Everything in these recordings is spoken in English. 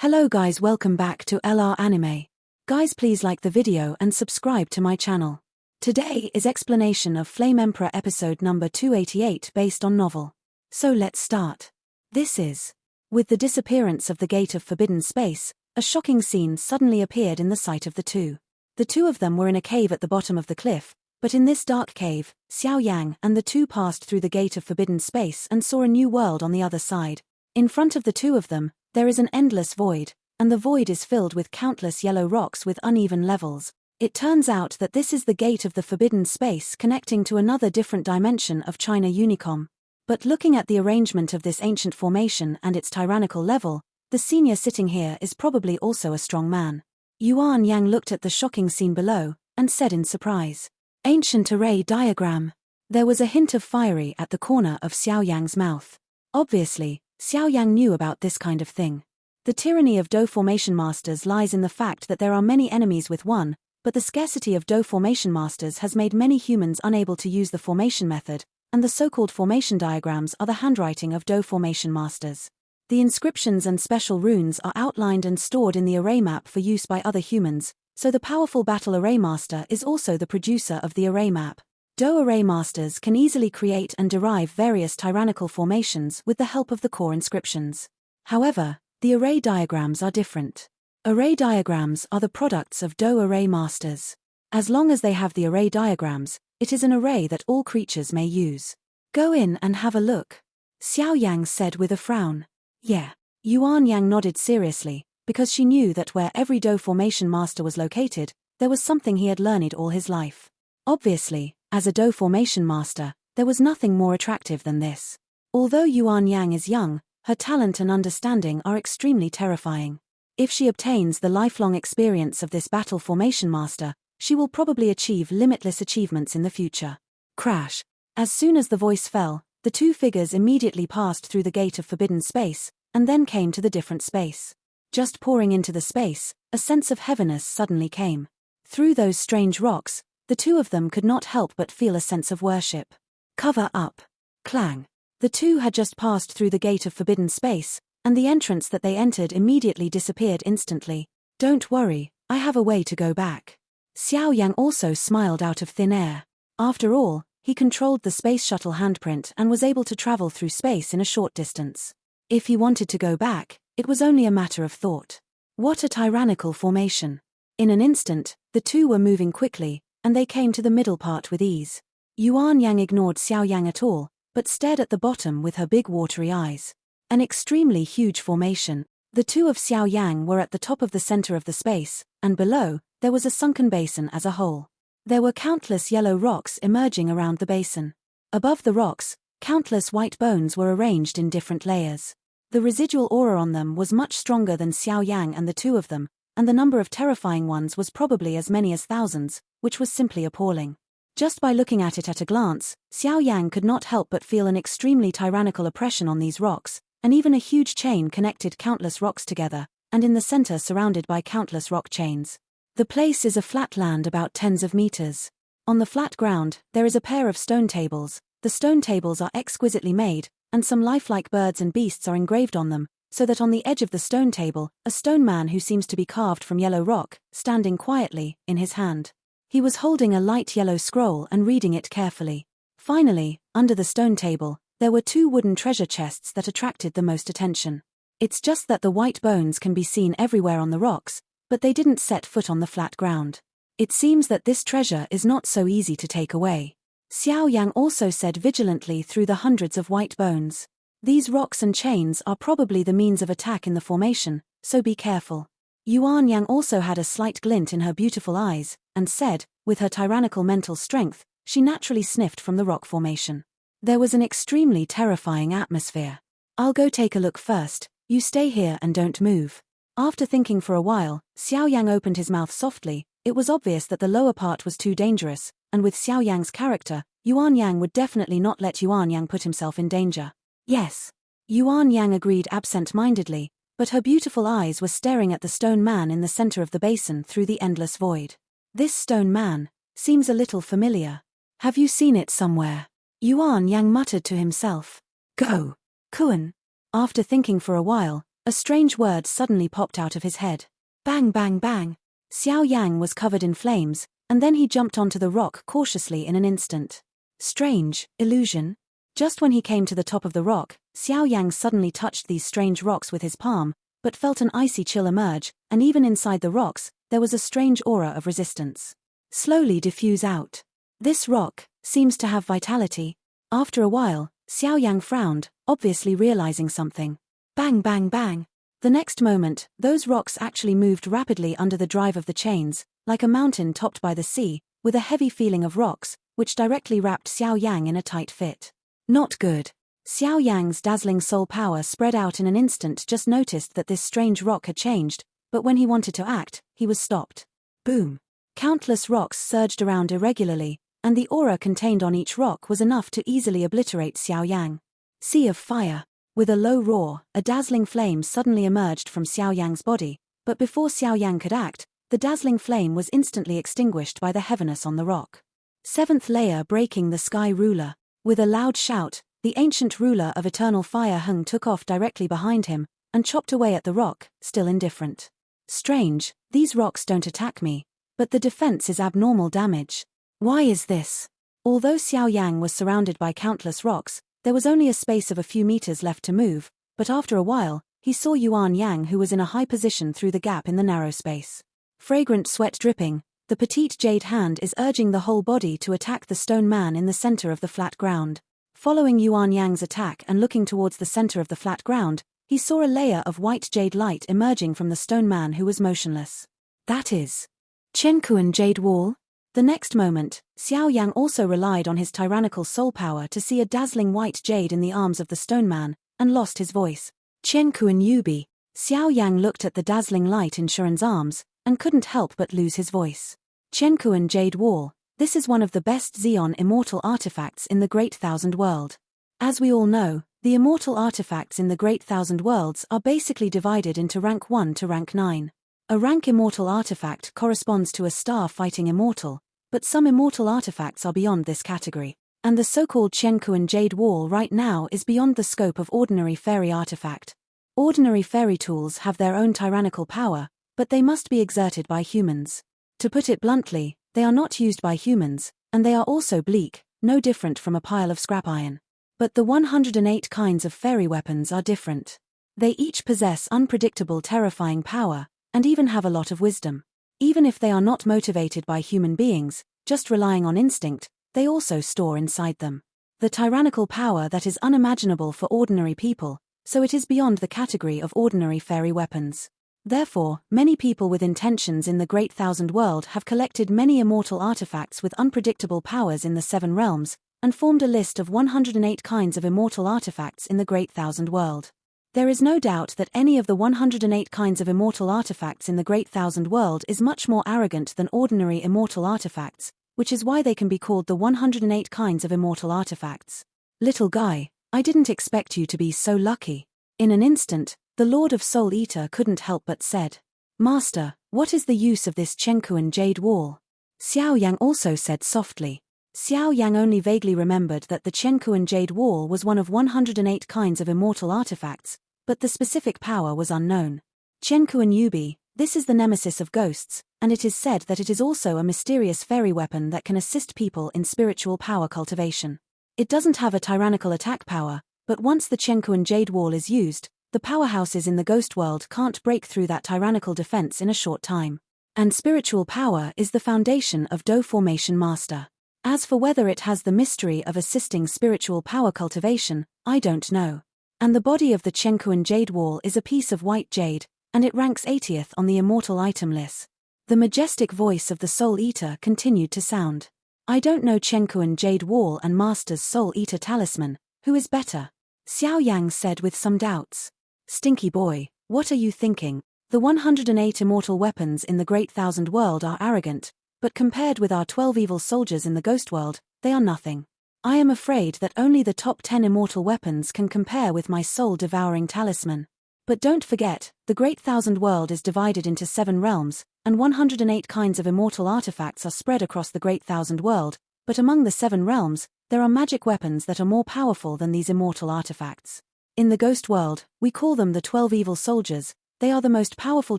Hello guys, welcome back to LR Anime. Guys, please like the video and subscribe to my channel. Today is explanation of Flame Emperor episode number 288 based on novel. So let's start. This is. With the disappearance of the Gate of Forbidden Space, a shocking scene suddenly appeared in the sight of the two. The two of them were in a cave at the bottom of the cliff, but in this dark cave, Xiao Yan and the two passed through the Gate of Forbidden Space and saw a new world on the other side. In front of the two of them, there is an endless void, and the void is filled with countless yellow rocks with uneven levels. It turns out that this is the gate of the Forbidden Space connecting to another different dimension of China Unicom. But looking at the arrangement of this ancient formation and its tyrannical level, the senior sitting here is probably also a strong man. Yuan Yang looked at the shocking scene below, and said in surprise, "Ancient array diagram." There was a hint of fiery at the corner of Xiao Yang's mouth. Obviously, Xiao Yang knew about this kind of thing. The tyranny of Do Formation Masters lies in the fact that there are many enemies with one, but the scarcity of Do Formation Masters has made many humans unable to use the formation method, and the so-called formation diagrams are the handwriting of Do Formation Masters. The inscriptions and special runes are outlined and stored in the array map for use by other humans, so the powerful Battle Array Master is also the producer of the array map. Do Array Masters can easily create and derive various tyrannical formations with the help of the core inscriptions. However, the array diagrams are different. Array diagrams are the products of Do Array Masters. As long as they have the array diagrams, it is an array that all creatures may use. Go in and have a look, Xiao Yang said with a frown. Yeah. Yuan Yang nodded seriously, because she knew that where every Do Formation Master was located, there was something he had learned all his life. Obviously, as a Do Formation Master, there was nothing more attractive than this. Although Yuan Yang is young, her talent and understanding are extremely terrifying. If she obtains the lifelong experience of this Battle Formation Master, she will probably achieve limitless achievements in the future. Crash. As soon as the voice fell, the two figures immediately passed through the Gate of Forbidden Space, and then came to the different space. Just pouring into the space, a sense of heaviness suddenly came. Through those strange rocks, the two of them could not help but feel a sense of worship. Cover up. Clang. The two had just passed through the Gate of Forbidden Space, and the entrance that they entered immediately disappeared instantly. Don't worry, I have a way to go back. Xiao Yang also smiled out of thin air. After all, he controlled the space shuttle handprint and was able to travel through space in a short distance. If he wanted to go back, it was only a matter of thought. What a tyrannical formation. In an instant, the two were moving quickly, and they came to the middle part with ease. Yuan Yang ignored Xiao Yang at all, but stared at the bottom with her big watery eyes. An extremely huge formation. The two of Xiao Yang were at the top of the center of the space, and below, there was a sunken basin as a whole. There were countless yellow rocks emerging around the basin. Above the rocks, countless white bones were arranged in different layers. The residual aura on them was much stronger than Xiao Yang and the two of them, and the number of terrifying ones was probably as many as thousands, which was simply appalling. Just by looking at it at a glance, Xiao Yang could not help but feel an extremely tyrannical oppression on these rocks, and even a huge chain connected countless rocks together, and in the center surrounded by countless rock chains. The place is a flat land about tens of meters. On the flat ground, there is a pair of stone tables. The stone tables are exquisitely made, and some lifelike birds and beasts are engraved on them, so that on the edge of the stone table, a stone man who seems to be carved from yellow rock, standing quietly, in his hand. He was holding a light yellow scroll and reading it carefully. Finally, under the stone table, there were two wooden treasure chests that attracted the most attention. It's just that the white bones can be seen everywhere on the rocks, but they didn't set foot on the flat ground. It seems that this treasure is not so easy to take away. Xiao Yang also said vigilantly through the hundreds of white bones. These rocks and chains are probably the means of attack in the formation, so be careful. Yuan Yang also had a slight glint in her beautiful eyes, and said, with her tyrannical mental strength, she naturally sniffed from the rock formation. There was an extremely terrifying atmosphere. I'll go take a look first, you stay here and don't move. After thinking for a while, Xiao Yang opened his mouth softly. It was obvious that the lower part was too dangerous, and with Xiao Yang's character, Yuan Yang would definitely not let Yuan Yang put himself in danger. Yes. Yuan Yang agreed absent-mindedly, but her beautiful eyes were staring at the stone man in the center of the basin through the endless void. This stone man seems a little familiar. Have you seen it somewhere? Yuan Yang muttered to himself. Go. Kuan. After thinking for a while, A strange word suddenly popped out of his head. Bang bang bang. Xiao Yang was covered in flames, and then he jumped onto the rock cautiously in an instant. Strange illusion. Just when he came to the top of the rock, Xiao Yang suddenly touched these strange rocks with his palm, but felt an icy chill emerge, and even inside the rocks, there was a strange aura of resistance. Slowly diffuse out. This rock seems to have vitality. After a while, Xiao Yang frowned, obviously realizing something. Bang bang bang. The next moment, those rocks actually moved rapidly under the drive of the chains, like a mountain topped by the sea, with a heavy feeling of rocks, which directly wrapped Xiao Yang in a tight fit. Not good. Xiao Yang's dazzling soul power spread out in an instant, just noticed that this strange rock had changed, but when he wanted to act, he was stopped. Boom. Countless rocks surged around irregularly, and the aura contained on each rock was enough to easily obliterate Xiao Yang. Sea of fire. With a low roar, a dazzling flame suddenly emerged from Xiao Yang's body, but before Xiao Yang could act, the dazzling flame was instantly extinguished by the heaviness on the rock. Seventh layer breaking the sky ruler. With a loud shout, the ancient ruler of eternal fire Hung took off directly behind him, and chopped away at the rock, still indifferent. Strange, these rocks don't attack me, but the defense is abnormal damage. Why is this? Although Xiao Yang was surrounded by countless rocks, there was only a space of a few meters left to move, but after a while, he saw Yuan Yang, who was in a high position through the gap in the narrow space. Fragrant sweat dripping, the petite jade hand is urging the whole body to attack the stone man in the center of the flat ground. Following Yuan Yang's attack and looking towards the center of the flat ground, he saw a layer of white jade light emerging from the stone man who was motionless. That is Chenkuan jade wall? The next moment, Xiao Yang also relied on his tyrannical soul power to see a dazzling white jade in the arms of the stone man, and lost his voice. Chenkuan Yubi. Xiao Yang looked at the dazzling light in Shuren's arms, and couldn't help but lose his voice. Chenkuan jade wall. This is one of the best Xeon immortal artifacts in the Great Thousand World. As we all know, the immortal artifacts in the Great Thousand Worlds are basically divided into rank 1 to rank 9. A rank immortal artifact corresponds to a star fighting immortal, but some immortal artifacts are beyond this category, and the so-called Chenkuan Jade Wall right now is beyond the scope of ordinary fairy artifact. Ordinary fairy tools have their own tyrannical power, but they must be exerted by humans. To put it bluntly, they are not used by humans, and they are also bleak, no different from a pile of scrap iron. But the 108 kinds of fairy weapons are different. They each possess unpredictable, terrifying power, and even have a lot of wisdom. Even if they are not motivated by human beings, just relying on instinct, they also store inside them the tyrannical power that is unimaginable for ordinary people, so it is beyond the category of ordinary fairy weapons. Therefore, many people with intentions in the Great Thousand World have collected many immortal artifacts with unpredictable powers in the 7 realms, and formed a list of 108 kinds of immortal artifacts in the Great Thousand World. There is no doubt that any of the 108 kinds of immortal artifacts in the Great Thousand World is much more arrogant than ordinary immortal artifacts, which is why they can be called the 108 kinds of immortal artifacts. Little guy, I didn't expect you to be so lucky. In an instant, the Lord of Soul Eater couldn't help but said, Master, what is the use of this Chenkuan Jade Wall? Xiao Yang also said softly. Xiao Yang only vaguely remembered that the Chenkuan Jade Wall was one of 108 kinds of immortal artifacts, but the specific power was unknown. Chenkuan Yubi, this is the nemesis of ghosts, and it is said that it is also a mysterious fairy weapon that can assist people in spiritual power cultivation. It doesn't have a tyrannical attack power, but once the Chenkuan Jade Wall is used, the powerhouses in the ghost world can't break through that tyrannical defense in a short time. And spiritual power is the foundation of Do Formation Master. As for whether it has the mystery of assisting spiritual power cultivation, I don't know. And the body of the Chenkuan Jade Wall is a piece of white jade, and it ranks 80th on the immortal item list. The majestic voice of the Soul Eater continued to sound. I don't know Chenkuan Jade Wall and Master's Soul Eater Talisman, who is better? Xiao Yang said with some doubts. Stinky boy, what are you thinking? The 108 immortal weapons in the Great Thousand World are arrogant, but compared with our 12 evil soldiers in the ghost world, they are nothing. I am afraid that only the top 10 immortal weapons can compare with my soul-devouring talisman. But don't forget, the Great Thousand World is divided into 7 realms, and 108 kinds of immortal artifacts are spread across the Great Thousand World, but among the 7 realms, there are magic weapons that are more powerful than these immortal artifacts. In the ghost world, we call them the 12 evil soldiers. They are the most powerful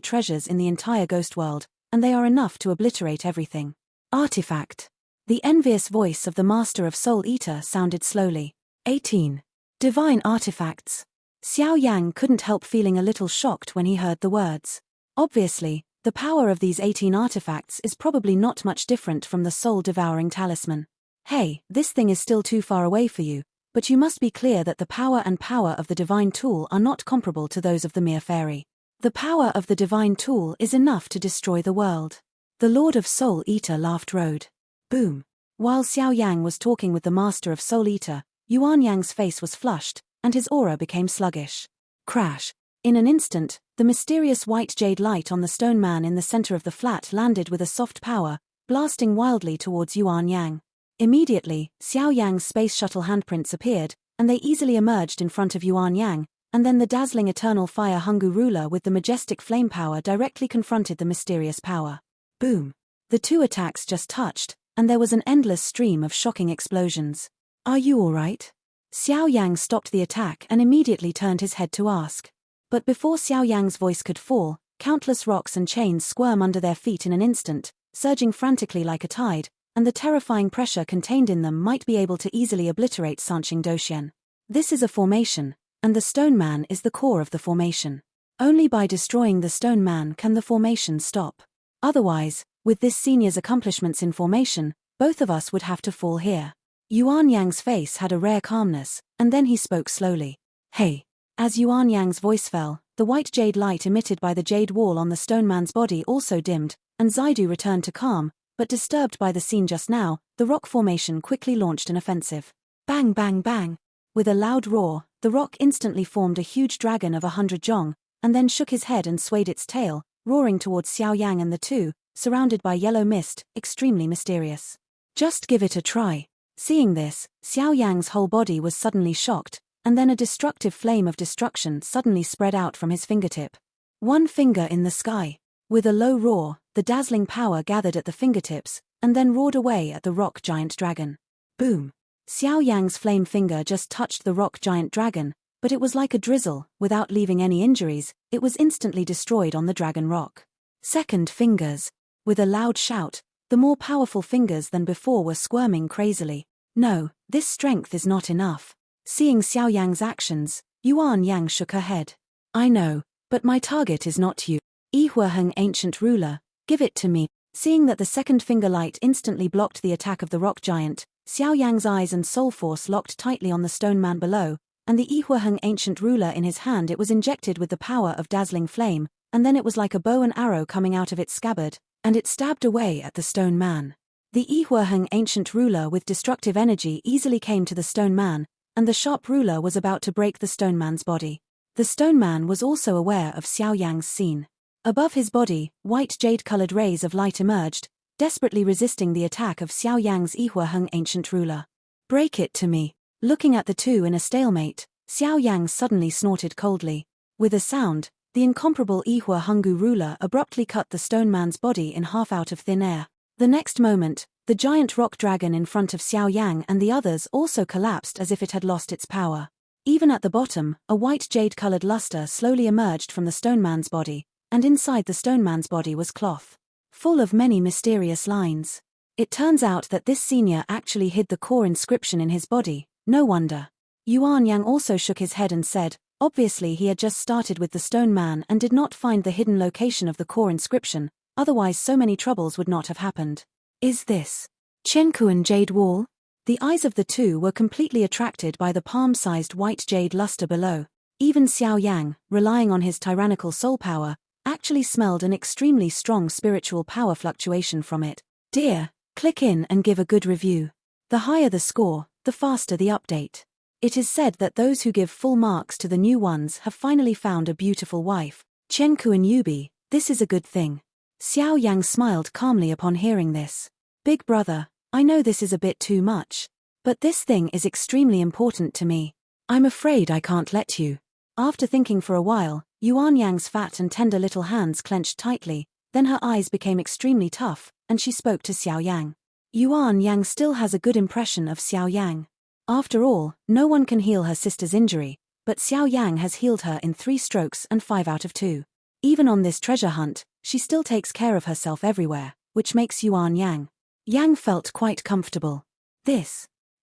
treasures in the entire ghost world, and they are enough to obliterate everything. Artifact. The envious voice of the Master of Soul Eater sounded slowly. 18. Divine artifacts. Xiao Yan couldn't help feeling a little shocked when he heard the words. Obviously, the power of these 18 artifacts is probably not much different from the soul-devouring talisman. Hey, this thing is still too far away for you, but you must be clear that the power of the divine tool are not comparable to those of the mere fairy. The power of the divine tool is enough to destroy the world. The Lord of Soul Eater laughed rode. Boom. While Xiao Yang was talking with the Master of Soul Eater, Yuan Yang's face was flushed, and his aura became sluggish. Crash. In an instant, the mysterious white jade light on the stone man in the center of the flat landed with a soft power, blasting wildly towards Yuan Yang. Immediately, Xiao Yang's space shuttle handprints appeared, and they easily emerged in front of Yuan Yang, and then the dazzling eternal fire Hungu ruler with the majestic flame power directly confronted the mysterious power. Boom. The two attacks just touched, and there was an endless stream of shocking explosions. Are you all right? Xiao Yang stopped the attack and immediately turned his head to ask. But before Xiao Yang's voice could fall, countless rocks and chains squirm under their feet in an instant, surging frantically like a tide, and the terrifying pressure contained in them might be able to easily obliterate Sanqing Doxian. This is a formation, and the stone man is the core of the formation. Only by destroying the stone man can the formation stop. Otherwise, with this senior's accomplishments in formation, both of us would have to fall here. Yuan Yang's face had a rare calmness, and then he spoke slowly. Hey. As Yuan Yang's voice fell, the white jade light emitted by the jade wall on the stone man's body also dimmed, and Zaidu returned to calm, but disturbed by the scene just now, the rock formation quickly launched an offensive. Bang bang bang. With a loud roar, the rock instantly formed a huge dragon of 100 zhong, and then shook his head and swayed its tail, roaring towards Xiao Yang and the two, surrounded by yellow mist, extremely mysterious. Just give it a try. Seeing this, Xiao Yang's whole body was suddenly shocked, and then a destructive flame of destruction suddenly spread out from his fingertip. One finger in the sky. With a low roar, the dazzling power gathered at the fingertips, and then roared away at the rock giant dragon. Boom. Xiao Yang's flame finger just touched the rock giant dragon, but it was like a drizzle, without leaving any injuries, it was instantly destroyed on the dragon rock. Second fingers. With a loud shout, the more powerful fingers than before were squirming crazily. No, this strength is not enough. Seeing Xiao Yang's actions, Yuan Yang shook her head. I know, but my target is not you. Yihuaheng ancient ruler, give it to me. Seeing that the second finger light instantly blocked the attack of the rock giant, Xiao Yang's eyes and soul force locked tightly on the stone man below, and the Yihuaheng ancient ruler in his hand it was injected with the power of dazzling flame, and then it was like a bow and arrow coming out of its scabbard, and it stabbed away at the stone man. The Yihuaheng ancient ruler with destructive energy easily came to the stone man, and the sharp ruler was about to break the stone man's body. The stone man was also aware of Xiao Yang's scene. Above his body, white jade-colored rays of light emerged, desperately resisting the attack of Xiao Yang's Yihuaheng ancient ruler. Break it to me. Looking at the two in a stalemate, Xiao Yang suddenly snorted coldly. With a sound, the incomparable Yihuaheng ruler abruptly cut the stone man's body in half out of thin air. The next moment, the giant rock dragon in front of Xiao Yang and the others also collapsed as if it had lost its power. Even at the bottom, a white jade-colored luster slowly emerged from the stone man's body, and inside the stone man's body was cloth, full of many mysterious lines. It turns out that this senior actually hid the core inscription in his body, no wonder. Yuan Yang also shook his head and said, obviously he had just started with the stone man and did not find the hidden location of the core inscription, otherwise so many troubles would not have happened. Is this Qiankuan jade wall? The eyes of the two were completely attracted by the palm-sized white jade luster below. Even Xiao Yang, relying on his tyrannical soul power, actually smelled an extremely strong spiritual power fluctuation from it. Dear, click in and give a good review. The higher the score, the faster the update. It is said that those who give full marks to the new ones have finally found a beautiful wife. Qiankuan Yubi, this is a good thing. Xiao Yang smiled calmly upon hearing this. Big brother, I know this is a bit too much, but this thing is extremely important to me. I'm afraid I can't let you. After thinking for a while, Yuan Yang's fat and tender little hands clenched tightly, then her eyes became extremely tough, and she spoke to Xiao Yang. Yuan Yang still has a good impression of Xiao Yang. After all, no one can heal her sister's injury, but Xiao Yang has healed her in 3 strokes and 5 out of 2. Even on this treasure hunt, she still takes care of herself everywhere, which makes Yuan Yang felt quite comfortable.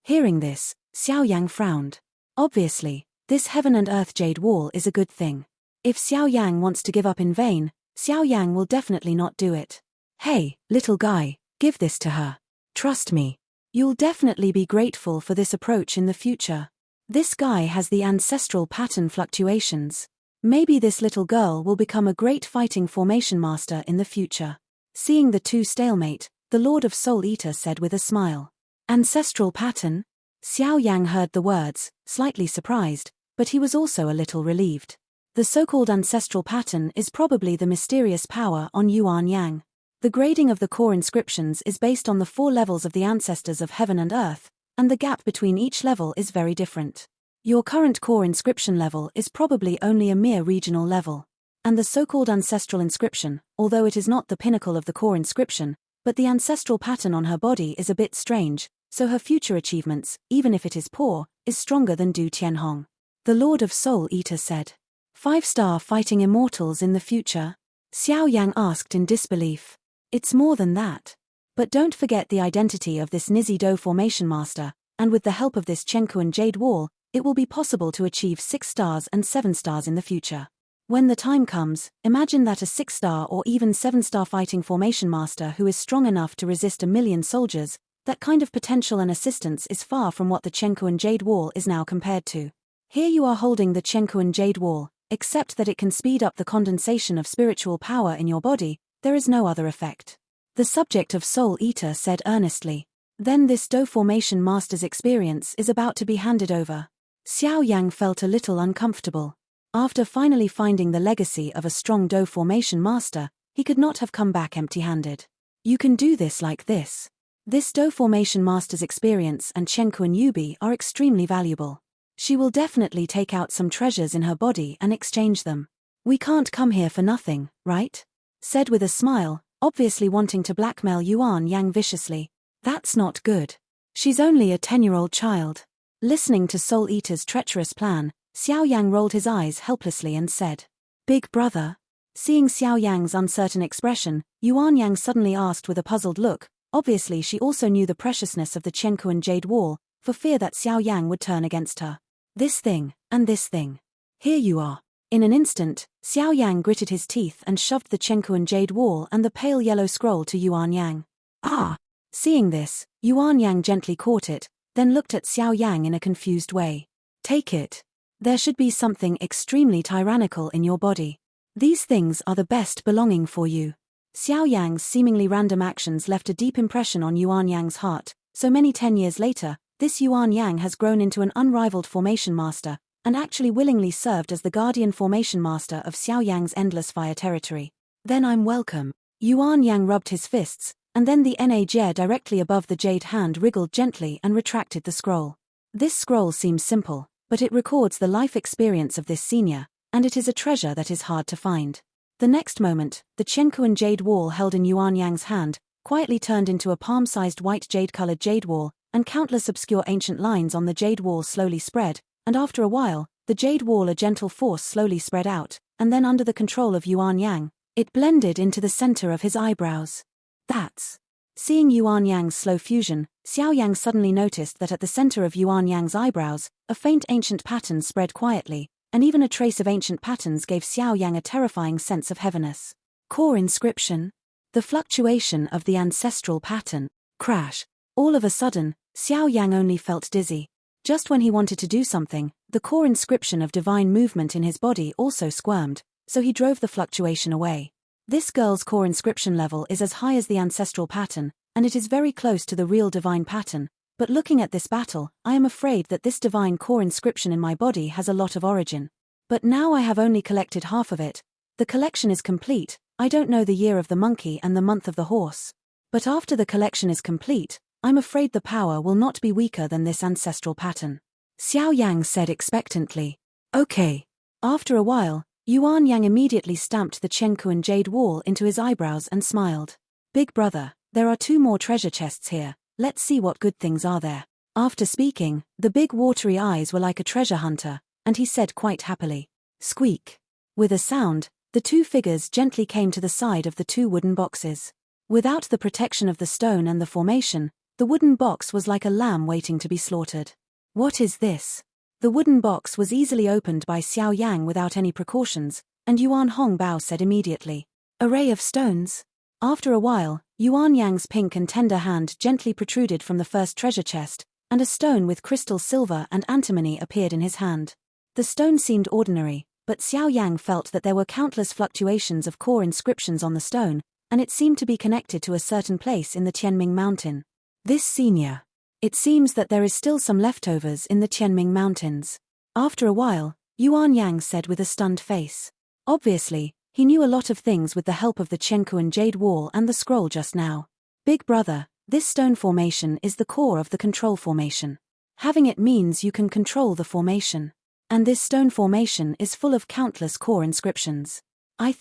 Hearing this, Xiao Yang frowned. Obviously, this heaven and earth jade wall is a good thing. If Xiao Yang wants to give up in vain, Xiao Yang will definitely not do it. Hey, little guy, give this to her. Trust me. You'll definitely be grateful for this approach in the future. This guy has the ancestral pattern fluctuations. Maybe this little girl will become a great fighting formation master in the future. Seeing the two stalemate, the Lord of Soul Eater said with a smile. Ancestral pattern? Xiao Yang heard the words, slightly surprised, but he was also a little relieved. The so-called ancestral pattern is probably the mysterious power on Yuan Yang. The grading of the core inscriptions is based on the 4 levels of the ancestors of heaven and earth, and the gap between each level is very different. Your current core inscription level is probably only a mere regional level. And the so-called ancestral inscription, although it is not the pinnacle of the core inscription, but the ancestral pattern on her body is a bit strange, so her future achievements, even if it is poor, is stronger than Du Tianhong. The Lord of Soul Eater said. 5-star fighting immortals in the future? Xiao Yang asked in disbelief. It's more than that. But don't forget the identity of this Nizi-Do formation master, and with the help of this Chenkuan Jade Wall, it will be possible to achieve 6 stars and 7 stars in the future. When the time comes, imagine that a 6-star or even 7-star fighting formation master who is strong enough to resist 1,000,000 soldiers, that kind of potential and assistance is far from what the Chenkuan Jade Wall is now compared to. Here you are holding the Chenkuan Jade Wall, except that it can speed up the condensation of spiritual power in your body. There is no other effect. The subject of Soul Eater said earnestly. Then this Do formation master's experience is about to be handed over. Xiao Yang felt a little uncomfortable. After finally finding the legacy of a strong Do formation master, he could not have come back empty-handed. You can do this like this. This Do formation master's experience and Chenkuan Yubi are extremely valuable. She will definitely take out some treasures in her body and exchange them. We can't come here for nothing, right? Said with a smile, obviously wanting to blackmail Yuan Yang viciously. That's not good. She's only a 10-year-old child. Listening to Soul Eater's treacherous plan, Xiao Yang rolled his eyes helplessly and said, Big brother? Seeing Xiao Yang's uncertain expression, Yuan Yang suddenly asked with a puzzled look. Obviously she also knew the preciousness of the Chenkuan Jade Wall, for fear that Xiao Yang would turn against her. This thing, and this thing. Here you are. In an instant, Xiao Yang gritted his teeth and shoved the Chenkuan Jade Wall and the pale yellow scroll to Yuan Yang. Ah! Seeing this, Yuan Yang gently caught it, then looked at Xiao Yang in a confused way. Take it. There should be something extremely tyrannical in your body. These things are the best belonging for you. Xiao Yang's seemingly random actions left a deep impression on Yuan Yang's heart, so many 10 years later, this Yuan Yang has grown into an unrivaled formation master, and actually willingly served as the guardian formation master of Xiao Yang's endless fire territory. Then I'm welcome. Yuan Yang rubbed his fists, and then the Na directly above the jade hand wriggled gently and retracted the scroll. This scroll seems simple, but it records the life experience of this senior, and it is a treasure that is hard to find. The next moment, the Chenkuan Jade Wall held in Yuan Yang's hand, quietly turned into a palm-sized white jade-colored jade wall, and countless obscure ancient lines on the jade wall slowly spread, and after a while, the jade wall a gentle force slowly spread out, and then under the control of Yuan Yang, it blended into the center of his eyebrows. That's. Seeing Yuan Yang's slow fusion, Xiao Yang suddenly noticed that at the center of Yuan Yang's eyebrows, a faint ancient pattern spread quietly, and even a trace of ancient patterns gave Xiao Yang a terrifying sense of heaviness. Core inscription. The fluctuation of the ancestral pattern. Crash. All of a sudden, Xiao Yang only felt dizzy. Just when he wanted to do something, the core inscription of divine movement in his body also squirmed, so he drove the fluctuation away. This girl's core inscription level is as high as the ancestral pattern, and it is very close to the real divine pattern, but looking at this battle, I am afraid that this divine core inscription in my body has a lot of origin. But now I have only collected half of it. The collection is complete. I don't know the year of the monkey and the month of the horse. But after the collection is complete, I'm afraid the power will not be weaker than this ancestral pattern. Xiao Yang said expectantly. Okay. After a while, Yuan Yang immediately stamped the Chenkuan Jade Wall into his eyebrows and smiled. Big brother, there are 2 more treasure chests here, let's see what good things are there. After speaking, the big watery eyes were like a treasure hunter, and he said quite happily, "Squeak." With a sound, the two figures gently came to the side of the two wooden boxes. Without the protection of the stone and the formation, the wooden box was like a lamb waiting to be slaughtered. What is this? The wooden box was easily opened by Xiao Yang without any precautions, and Yuan Hongbao said immediately, "Array of stones?" After a while, Yuan Yang's pink and tender hand gently protruded from the first treasure chest, and a stone with crystal silver and antimony appeared in his hand. The stone seemed ordinary, but Xiao Yang felt that there were countless fluctuations of core inscriptions on the stone, and it seemed to be connected to a certain place in the Tianming Mountain. This senior. It seems that there is still some leftovers in the Tianming Mountains. After a while, Yuan Yang said with a stunned face. Obviously, he knew a lot of things with the help of the Qiankuan Jade Wall and the scroll just now. Big brother, this stone formation is the core of the control formation. Having it means you can control the formation. And this stone formation is full of countless core inscriptions. I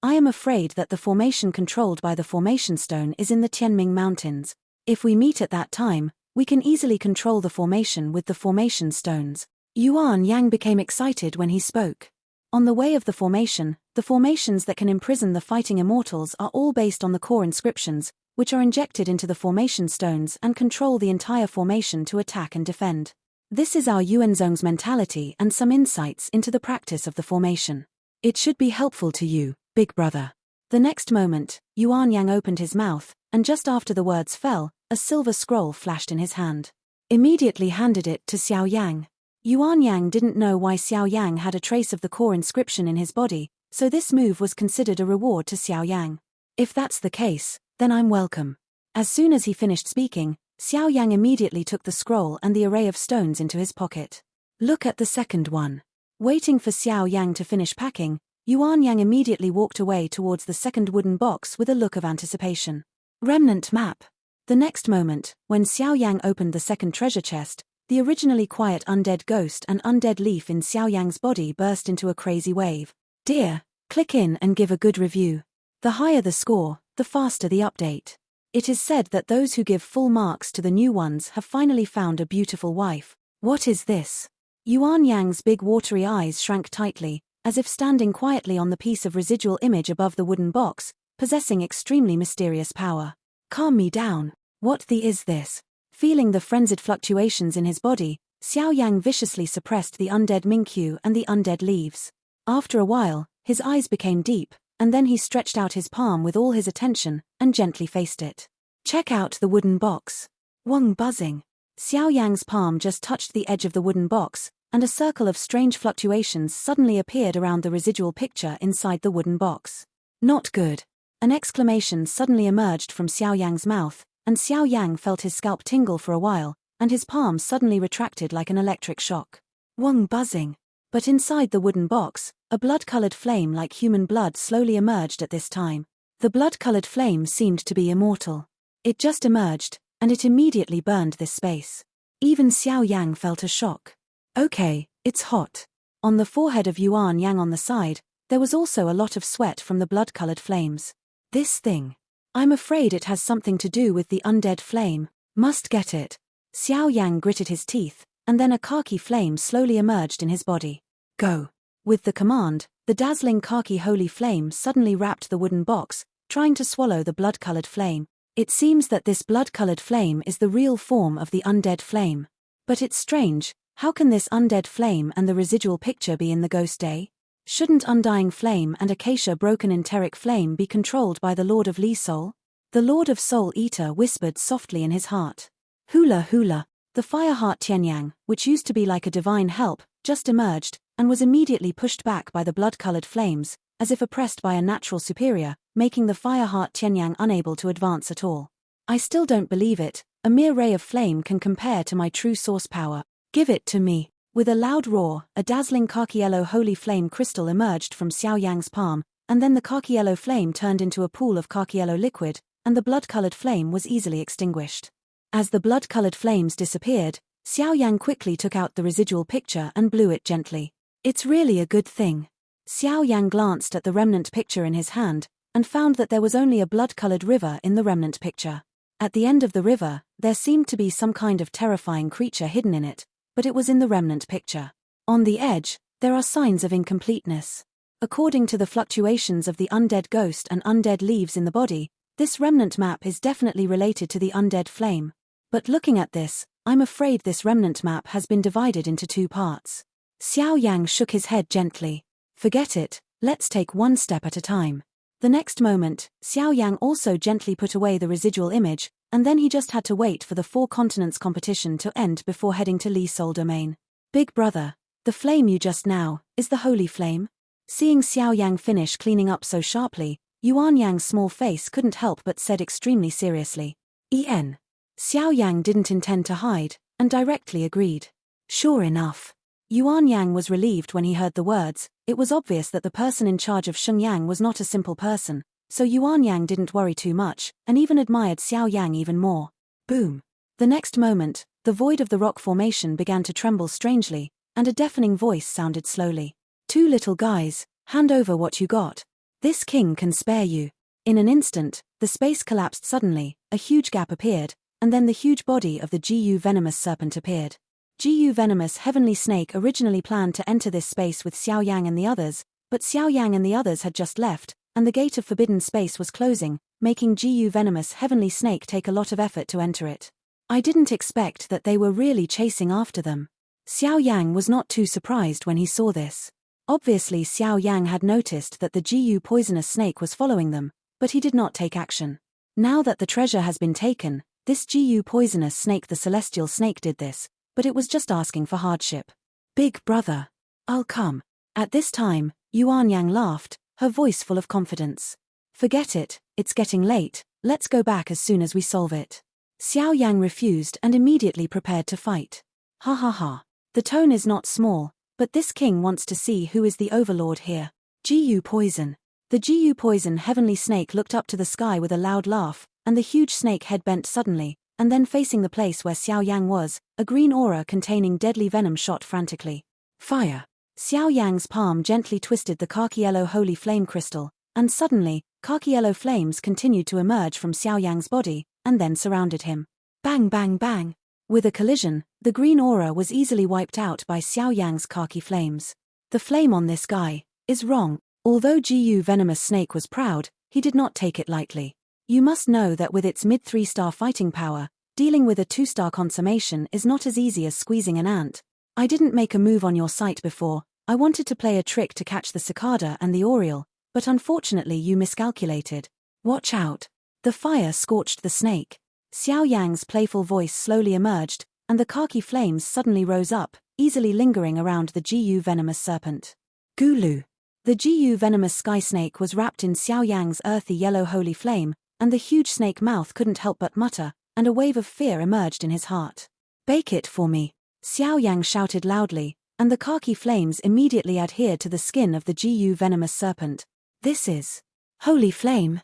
am afraid that the formation controlled by the formation stone is in the Tianming Mountains. If we meet at that time, we can easily control the formation with the formation stones. Yuan Yang became excited when he spoke. On the way of the formation, the formations that can imprison the fighting immortals are all based on the core inscriptions, which are injected into the formation stones and control the entire formation to attack and defend. This is our Yuanzong's mentality and some insights into the practice of the formation. It should be helpful to you, big brother. The next moment, Yuan Yang opened his mouth, and just after the words fell, a silver scroll flashed in his hand. Immediately handed it to Xiao Yang. Yuan Yang didn't know why Xiao Yang had a trace of the core inscription in his body, so this move was considered a reward to Xiao Yang. If that's the case, then I'm welcome. As soon as he finished speaking, Xiao Yang immediately took the scroll and the array of stones into his pocket. Look at the second one. Waiting for Xiao Yang to finish packing, Yuan Yang immediately walked away towards the second wooden box with a look of anticipation. Remnant map. The next moment, when Xiao Yang opened the second treasure chest, the originally quiet undead ghost and undead leaf in Xiao Yang's body burst into a crazy wave. Dear, click in and give a good review. The higher the score, the faster the update. It is said that those who give full marks to the new ones have finally found a beautiful wife. What is this? Yuan Yang's big watery eyes shrank tightly, as if standing quietly on the piece of residual image above the wooden box, possessing extremely mysterious power. Calm me down. What the is this? Feeling the frenzied fluctuations in his body, Xiao Yang viciously suppressed the undead Mingqiu and the undead leaves. After a while, his eyes became deep, and then he stretched out his palm with all his attention, and gently faced it. Check out the wooden box. Wong buzzing. Xiao Yang's palm just touched the edge of the wooden box, and a circle of strange fluctuations suddenly appeared around the residual picture inside the wooden box. Not good. An exclamation suddenly emerged from Xiao Yang's mouth, and Xiao Yang felt his scalp tingle for a while, and his palm suddenly retracted like an electric shock. Wong buzzing. But inside the wooden box, a blood-colored flame like human blood slowly emerged at this time. The blood-colored flame seemed to be immortal. It just emerged, and it immediately burned this space. Even Xiao Yang felt a shock. Okay, it's hot. On the forehead of Yuan Yang on the side, there was also a lot of sweat from the blood-colored flames. This thing. I'm afraid it has something to do with the undead flame. Must get it. Xiao Yang gritted his teeth, and then a khaki flame slowly emerged in his body. Go. With the command, the dazzling khaki holy flame suddenly wrapped the wooden box, trying to swallow the blood-colored flame. It seems that this blood-colored flame is the real form of the undead flame. But it's strange, how can this undead flame and the residual picture be in the ghost day? Shouldn't undying flame and acacia broken enteric flame be controlled by the Lord of Li Soul? The Lord of Soul Eater whispered softly in his heart. Hula hula. The Fireheart Tianyang, which used to be like a divine help, just emerged, and was immediately pushed back by the blood-colored flames, as if oppressed by a natural superior, making the Fireheart Tianyang unable to advance at all. I still don't believe it. A mere ray of flame can compare to my true source power. Give it to me. With a loud roar, a dazzling khaki yellow holy flame crystal emerged from Xiao Yang's palm, and then the khaki yellow flame turned into a pool of khaki yellow liquid, and the blood-colored flame was easily extinguished. As the blood-colored flames disappeared, Xiao Yang quickly took out the residual picture and blew it gently. It's really a good thing. Xiao Yang glanced at the remnant picture in his hand, and found that there was only a blood-colored river in the remnant picture. At the end of the river, there seemed to be some kind of terrifying creature hidden in it, but it was in the remnant picture. On the edge, there are signs of incompleteness. According to the fluctuations of the undead ghost and undead leaves in the body, this remnant map is definitely related to the undead flame. But looking at this, I'm afraid this remnant map has been divided into two parts. Xiao Yang shook his head gently. Forget it, let's take one step at a time. The next moment, Xiao Yang also gently put away the residual image, and then he just had to wait for the 4 continents competition to end before heading to Li Sol domain. Big brother, the flame you just now, is the holy flame? Seeing Xiao Yang finish cleaning up so sharply, Yuan Yang's small face couldn't help but said extremely seriously. Xiao Yang didn't intend to hide, and directly agreed. Sure enough. Yuan Yang was relieved when he heard the words. It was obvious that the person in charge of Shenyang was not a simple person, so Yuan Yang didn't worry too much, and even admired Xiao Yang even more. Boom. The next moment, the void of the rock formation began to tremble strangely, and a deafening voice sounded slowly. 2 little guys, hand over what you got. This king can spare you. In an instant, the space collapsed suddenly, a huge gap appeared, and then the huge body of the Gu venomous serpent appeared. Gu venomous heavenly snake originally planned to enter this space with Xiao Yang and the others, but Xiao Yang and the others had just left, and the gate of forbidden space was closing, making Gu venomous heavenly snake take a lot of effort to enter it. I didn't expect that they were really chasing after them. Xiao Yang was not too surprised when he saw this. Obviously Xiao Yang had noticed that the Gu poisonous snake was following them, but he did not take action. Now that the treasure has been taken, this Gu poisonous snake, the celestial snake, did this, but it was just asking for hardship. Big brother, I'll come. At this time, Yuan Yang laughed, her voice full of confidence. Forget it, it's getting late, let's go back as soon as we solve it. Xiao Yang refused and immediately prepared to fight. Ha ha ha. The tone is not small, but this king wants to see who is the overlord here. Gu poison. The Gu poison heavenly snake looked up to the sky with a loud laugh, and the huge snake head bent suddenly, and then facing the place where Xiao Yang was, a green aura containing deadly venom shot frantically. Fire. Xiao Yang's palm gently twisted the khaki yellow holy flame crystal, and suddenly, khaki yellow flames continued to emerge from Xiao Yang's body, and then surrounded him. Bang bang bang. With a collision, the green aura was easily wiped out by Xiao Yang's khaki flames. The flame on this guy is wrong. Although Gu venomous snake was proud, he did not take it lightly. You must know that with its mid 3-star fighting power, dealing with a 2-star consummation is not as easy as squeezing an ant. I didn't make a move on your site before. I wanted to play a trick to catch the cicada and the oriole, but unfortunately you miscalculated. Watch out. The fire scorched the snake. Xiao Yang's playful voice slowly emerged, and the khaki flames suddenly rose up, easily lingering around the Gu venomous serpent. Gulu. The Gu venomous sky snake was wrapped in Xiao Yang's earthy yellow holy flame, and the huge snake mouth couldn't help but mutter, and a wave of fear emerged in his heart. Bake it for me. Xiao Yang shouted loudly, and the khaki flames immediately adhered to the skin of the Gu venomous serpent. This is holy flame.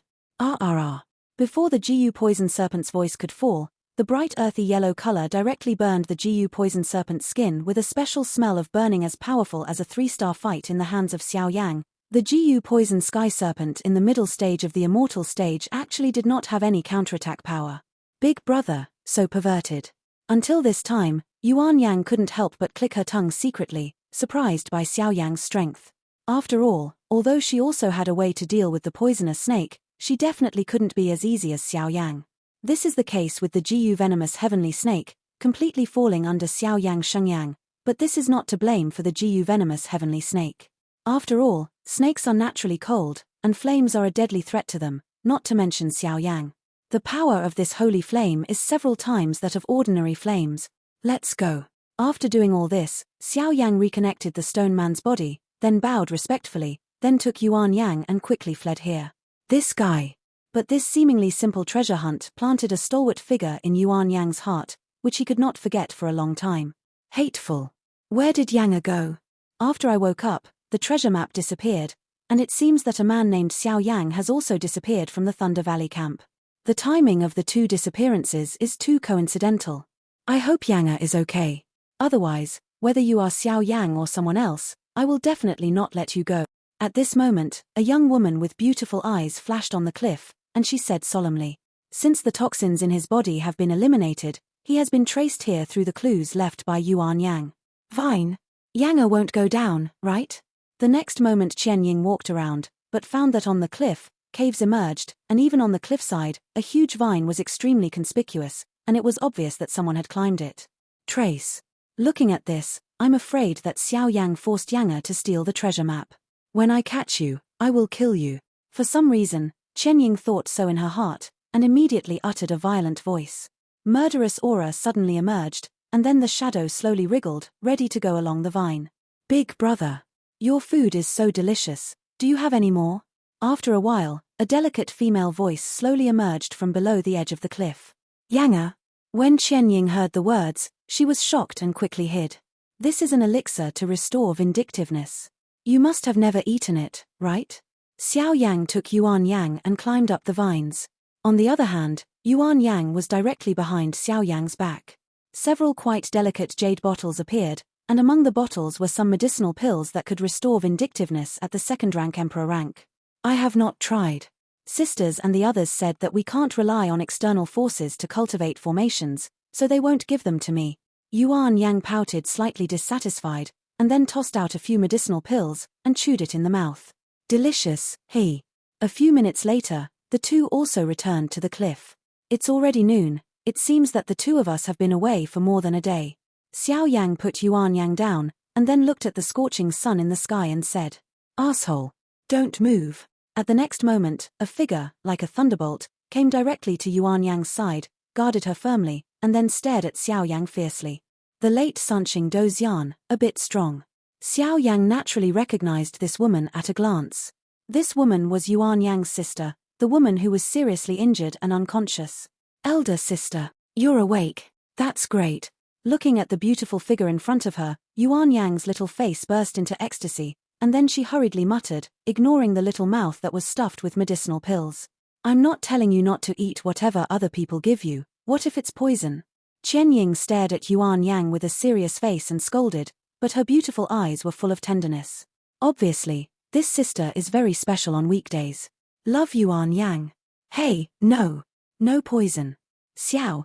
Before the Gu poison serpent's voice could fall, the bright earthy yellow color directly burned the Gu poison serpent's skin with a special smell of burning as powerful as a 3-star fight in the hands of Xiao Yang. The Gu poison sky serpent in the middle stage of the immortal stage actually did not have any counterattack power. Big brother, so perverted. Until this time, Yuan Yang couldn't help but click her tongue secretly, surprised by Xiao Yang's strength. After all, although she also had a way to deal with the poisonous snake, she definitely couldn't be as easy as Xiao Yang. This is the case with the Gu venomous heavenly snake, completely falling under Xiao Yang Shenyang, but this is not to blame for the Gu venomous heavenly snake. After all, snakes are naturally cold, and flames are a deadly threat to them, not to mention Xiao Yang. The power of this holy flame is several times that of ordinary flames. Let's go. After doing all this, Xiao Yang reconnected the stone man's body, then bowed respectfully, then took Yuan Yang and quickly fled here. This guy. But this seemingly simple treasure hunt planted a stalwart figure in Yuan Yang's heart, which he could not forget for a long time. Hateful. Where did Yang go? After I woke up, the treasure map disappeared, and it seems that a man named Xiao Yang has also disappeared from the Thunder Valley camp. The timing of the 2 disappearances is too coincidental. I hope Yanga is okay. Otherwise, whether you are Xiao Yang or someone else, I will definitely not let you go. At this moment, a young woman with beautiful eyes flashed on the cliff, and she said solemnly, since the toxins in his body have been eliminated, he has been traced here through the clues left by Yuan Yang. Fine. Yang won't go down, right? The next moment Qian Ying walked around, but found that on the cliff, caves emerged, and even on the cliffside, a huge vine was extremely conspicuous, and it was obvious that someone had climbed it. Trace. Looking at this, I'm afraid that Xiao Yang forced Yang to steal the treasure map. When I catch you, I will kill you. For some reason, Qian Ying thought so in her heart, and immediately uttered a violent voice. Murderous aura suddenly emerged, and then the shadow slowly wriggled, ready to go along the vine. Big brother. Your food is so delicious. Do you have any more? After a while, a delicate female voice slowly emerged from below the edge of the cliff. Yang. When Qian Ying heard the words, she was shocked and quickly hid. This is an elixir to restore vindictiveness. You must have never eaten it, right? Xiao Yang took Yuan Yang and climbed up the vines. On the other hand, Yuan Yang was directly behind Xiao Yang's back. Several quite delicate jade bottles appeared, and among the bottles were some medicinal pills that could restore vindictiveness at the second-rank emperor rank. I have not tried. Sisters and the others said that we can't rely on external forces to cultivate formations, so they won't give them to me. Yuan Yang pouted, slightly dissatisfied, and then tossed out a few medicinal pills and chewed it in the mouth. Delicious, he. A few minutes later, the two also returned to the cliff. It's already noon. It seems that the two of us have been away for more than a day. Xiao Yang put Yuan Yang down, and then looked at the scorching sun in the sky and said, "Asshole. Don't move." At the next moment, a figure, like a thunderbolt, came directly to Yuan Yang's side, guarded her firmly, and then stared at Xiao Yang fiercely. The late Sanqing Dozian, a bit strong. Xiao Yang naturally recognized this woman at a glance. This woman was Yuan Yang's sister, the woman who was seriously injured and unconscious. Elder sister, you're awake. That's great. Looking at the beautiful figure in front of her, Yuan Yang's little face burst into ecstasy, and then she hurriedly muttered, ignoring the little mouth that was stuffed with medicinal pills. I'm not telling you not to eat whatever other people give you. What if it's poison? Qian Ying stared at Yuan Yang with a serious face and scolded, but her beautiful eyes were full of tenderness. Obviously, this sister is very special on weekdays. Love Yuan Yang. Hey, no. No poison. Xiao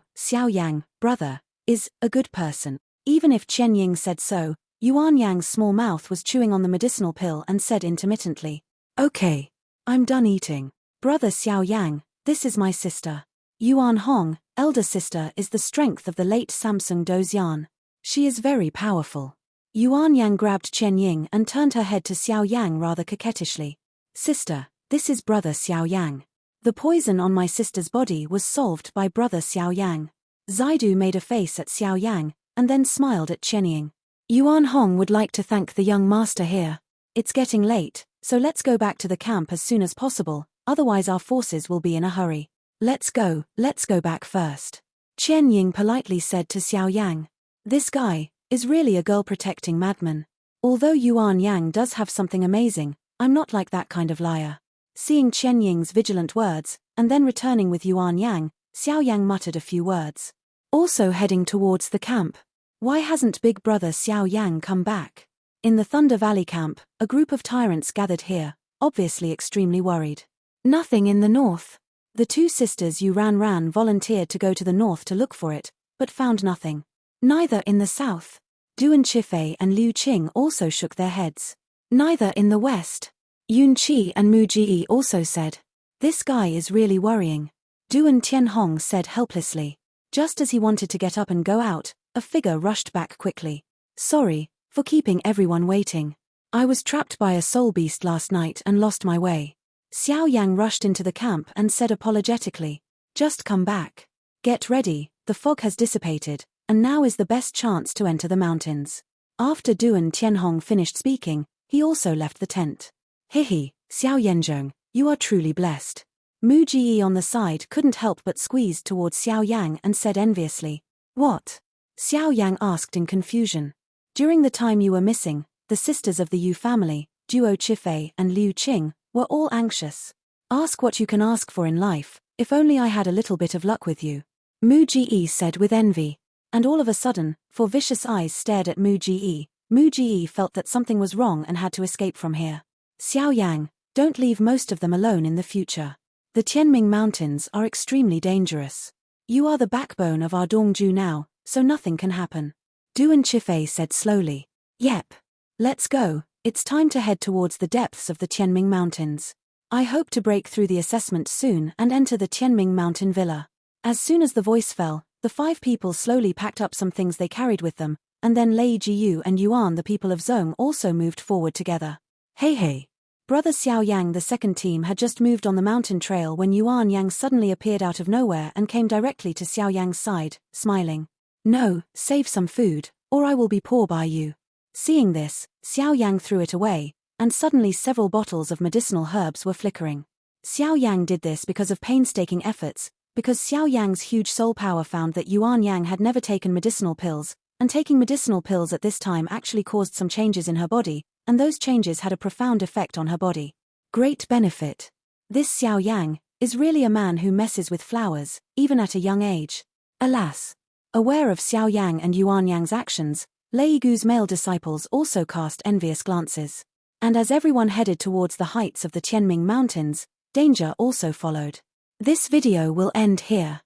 Yang, brother, is a good person. Even if Qian Ying said so, Yuan Yang's small mouth was chewing on the medicinal pill and said intermittently, "Okay. I'm done eating. Brother Xiao Yang, this is my sister. Yuan Hong, elder sister, is the strength of the late Samsung Dozian. She is very powerful." Yuan Yang grabbed Qian Ying and turned her head to Xiao Yang rather coquettishly. "Sister, this is brother Xiao Yang. The poison on my sister's body was solved by brother Xiao Yang." Zaidu made a face at Xiao Yang, and then smiled at Qian Ying. "Yuan Hong would like to thank the young master here. It's getting late, so let's go back to the camp as soon as possible, otherwise our forces will be in a hurry. Let's go back first." Qian Ying politely said to Xiao Yang. This guy is really a girl-protecting madman. Although Yuan Yang does have something amazing, I'm not like that kind of liar. Seeing Qian Ying's vigilant words, and then returning with Yuan Yang, Xiao Yang muttered a few words. Also heading towards the camp. Why hasn't big brother Xiao Yang come back? In the Thunder Valley camp, a group of tyrants gathered here, obviously extremely worried. Nothing in the north. The two sisters Yu Ran volunteered to go to the north to look for it, but found nothing. Neither in the south. Duan Qifei and Liu Qing also shook their heads. Neither in the west. Yun Qi and Mu Ji also said, "This guy is really worrying." Duan Tianhong said helplessly. Just as he wanted to get up and go out, a figure rushed back quickly. "Sorry for keeping everyone waiting. I was trapped by a soul beast last night and lost my way." Xiao Yang rushed into the camp and said apologetically, "Just come back. Get ready, the fog has dissipated, and now is the best chance to enter the mountains." After Duan Tianhong finished speaking, he also left the tent. "Hihi, Xiao Yanzhong, you are truly blessed." Mu Ji on the side couldn't help but squeezed towards Xiao Yang and said enviously, "What?" Xiao Yang asked in confusion. "During the time you were missing, the sisters of the Yu family, Duo Qifei and Liu Qing, were all anxious. Ask what you can ask for in life, if only I had a little bit of luck with you." Mu Ji said with envy. And all of a sudden, four vicious eyes stared at Mu Ji. Mu Ji felt that something was wrong and had to escape from here. "Xiao Yang, don't leave most of them alone in the future. The Tianming Mountains are extremely dangerous. You are the backbone of our Dongju now, so nothing can happen." Duan Qifei said slowly. Yep. Let's go, it's time to head towards the depths of the Tianming Mountains. I hope to break through the assessment soon and enter the Tianming Mountain Villa. As soon as the voice fell, the 5 people slowly packed up some things they carried with them, and then Lei Jiyu and Yuan, the people of Zhong, also moved forward together. Hey. Brother Xiao Yang, the second team, had just moved on the mountain trail when Yuan Yang suddenly appeared out of nowhere and came directly to Xiao Yang's side, smiling. No, save some food, or I will be poor by you. Seeing this, Xiao Yang threw it away, and suddenly several bottles of medicinal herbs were flickering. Xiao Yang did this because of painstaking efforts, because Xiao Yang's huge soul power found that Yuan Yang had never taken medicinal pills, and taking medicinal pills at this time actually caused some changes in her body, and those changes had a profound effect on her body. Great benefit. This Xiao Yang is really a man who messes with flowers, even at a young age. Alas. Aware of Xiao Yang and Yuan Yang's actions, Lei Gu's male disciples also cast envious glances. And as everyone headed towards the heights of the Tianming Mountains, danger also followed. This video will end here.